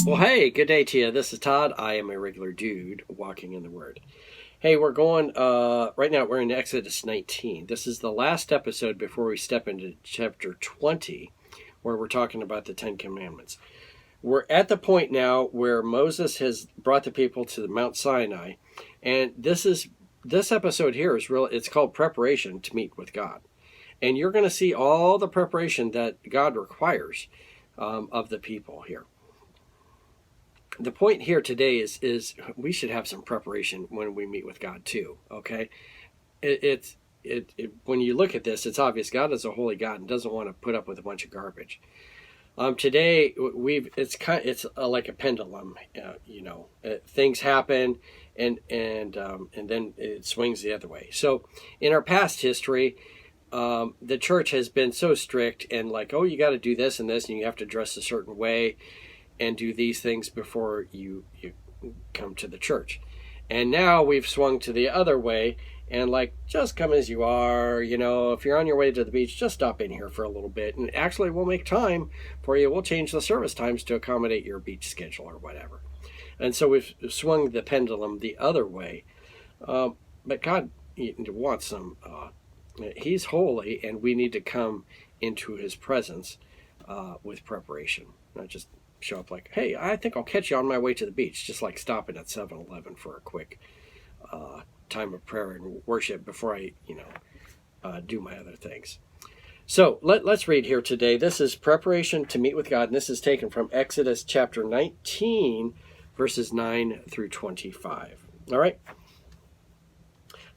Well, hey, good day to you. This is Todd. I am a regular dude walking in the Word. Hey, we're going, right now we're in Exodus 19. This is the last episode before we step into chapter 20, where we're talking about the Ten Commandments. We're at the point now where Moses has brought the people to the Mount Sinai, and this episode here is real. It's called Preparation to Meet with God. And you're going to see all the preparation that God requires of the people here. The point here today is we should have some preparation when we meet with God too. Okay, when you look at this, it's obvious God is a holy God and doesn't want to put up with a bunch of garbage. Today it's like a pendulum. Things happen and then it swings the other way. So in our past history, the church has been so strict and like, oh, you got to do this and this, and you have to dress a certain way and do these things before you come to the church. And now we've swung to the other way and like, just come as you are. If you're on your way to the beach, just stop in here for a little bit, and actually we'll make time for you. We'll change the service times to accommodate your beach schedule or whatever. And so we've swung the pendulum the other way. But God wants some, he's holy, and we need to come into his presence with preparation, not just show up like, hey, I think I'll catch you on my way to the beach, just like stopping at 7-Eleven for a quick time of prayer and worship before I do my other things. So let's read here today. This is Preparation to Meet with God, and this is taken from Exodus chapter 19, verses 9 through 25. All right.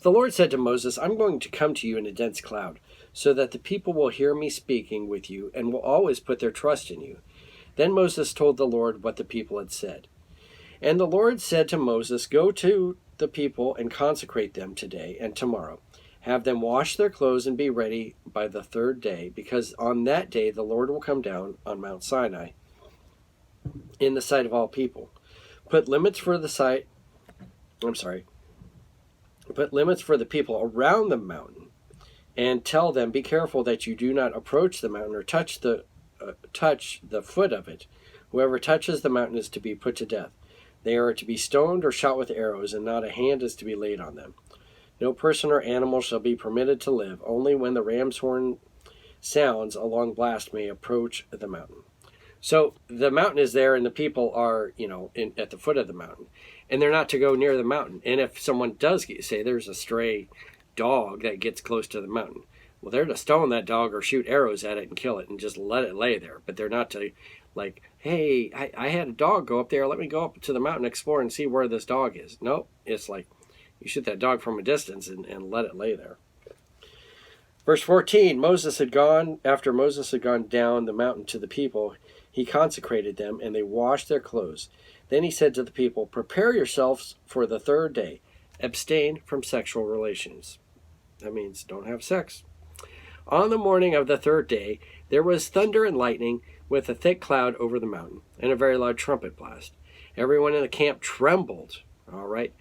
The Lord said to Moses, I'm going to come to you in a dense cloud, so that the people will hear me speaking with you and will always put their trust in you. Then Moses told the Lord what the people had said. And the Lord said to Moses, go to the people and consecrate them today and tomorrow. Have them wash their clothes and be ready by the third day, because on that day the Lord will come down on Mount Sinai in the sight of all people. Put limits for the people around the mountain, and tell them, be careful that you do not approach the mountain or touch the foot of it. Whoever touches the mountain is to be put to death. They are to be stoned or shot with arrows, and not a hand is to be laid on them. No person or animal shall be permitted to live. Only when the ram's horn sounds, a long blast may approach the mountain. So the mountain is there, and the people are, at the foot of the mountain, and they're not to go near the mountain. And if someone does say there's a stray dog that gets close to the mountain, well, they're to stone that dog or shoot arrows at it and kill it and just let it lay there. But they're not to, like, hey, I had a dog go up there. Let me go up to the mountain, explore, and see where this dog is. Nope. It's like you shoot that dog from a distance and let it lay there. Verse 14, after Moses had gone down the mountain to the people, he consecrated them, and they washed their clothes. Then he said to the people, prepare yourselves for the third day. Abstain from sexual relations. That means don't have sex. On the morning of the third day, there was thunder and lightning with a thick cloud over the mountain and a very loud trumpet blast. Everyone in the camp trembled. All right.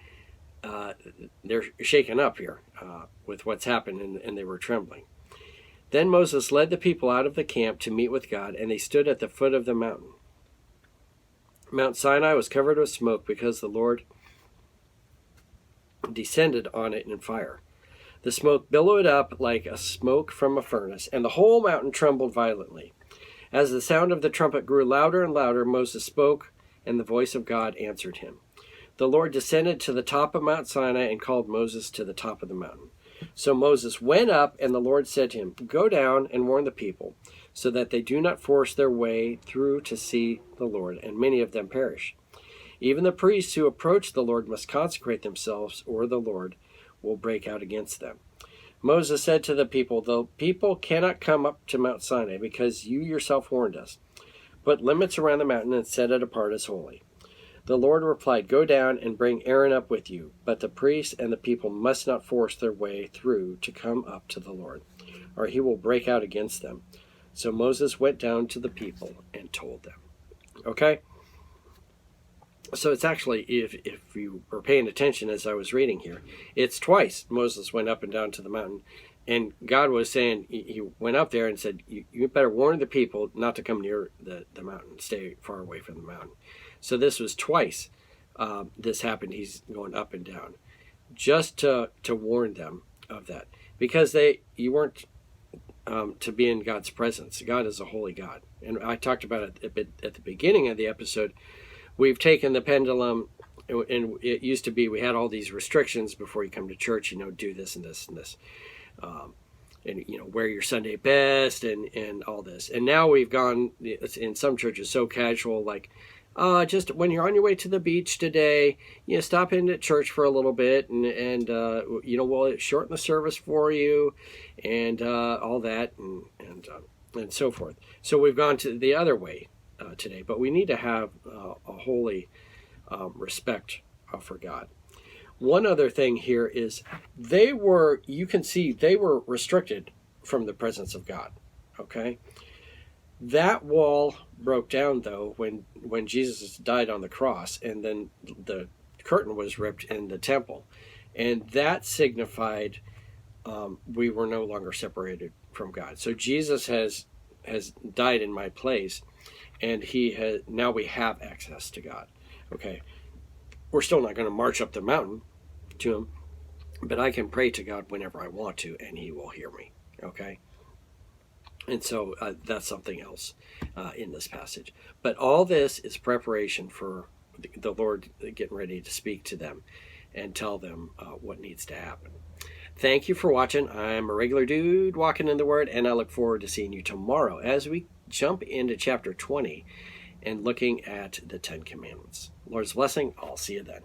They're shaken up here with what's happened, and they were trembling. Then Moses led the people out of the camp to meet with God, and they stood at the foot of the mountain. Mount Sinai was covered with smoke because the Lord descended on it in fire. The smoke billowed up like a smoke from a furnace, and the whole mountain trembled violently. As the sound of the trumpet grew louder and louder, Moses spoke, and the voice of God answered him. The Lord descended to the top of Mount Sinai and called Moses to the top of the mountain. So Moses went up, and the Lord said to him, go down and warn the people, so that they do not force their way through to see the Lord, and many of them perish. Even the priests who approach the Lord must consecrate themselves, or the Lord will break out against them. Moses said to the people cannot come up to Mount Sinai because you yourself warned us. Put limits around the mountain and set it apart as holy. The Lord replied, go down and bring Aaron up with you, but the priests and the people must not force their way through to come up to the Lord, or he will break out against them. So Moses went down to the people and told them. Okay? So it's actually, if you were paying attention as I was reading here, it's twice Moses went up and down to the mountain And God was saying, he went up there and said, you better warn the people not to come near the mountain, stay far away from the mountain. So this was twice this happened. He's going up and down just to warn them of that, because you weren't to be in God's presence. God is a holy God. And I talked about it a bit at the beginning of the episode. We've taken the pendulum, and it used to be we had all these restrictions before you come to church, do this and this and this. And wear your Sunday best and all this. And now we've gone in some churches so casual, like just when you're on your way to the beach today, stop in at church for a little bit and we'll shorten the service for you and all that and so forth. So we've gone to the other way today, but we need to have a holy respect for God. One other thing here is you can see they were restricted from the presence of God. Okay. That wall broke down though when Jesus died on the cross, and then the curtain was ripped in the temple, and that signified we were no longer separated from God. So Jesus has died in my place, and now we have access to God. Okay. We're still not going to march up the mountain to him, but I can pray to God whenever I want to, and he will hear me. Okay. And so that's something else in this passage. But all this is preparation for the Lord getting ready to speak to them and tell them what needs to happen. Thank you for watching. I'm a regular dude walking in the Word, and I look forward to seeing you tomorrow as we jump into chapter 20 and looking at the Ten Commandments. Lord's blessing. I'll see you then.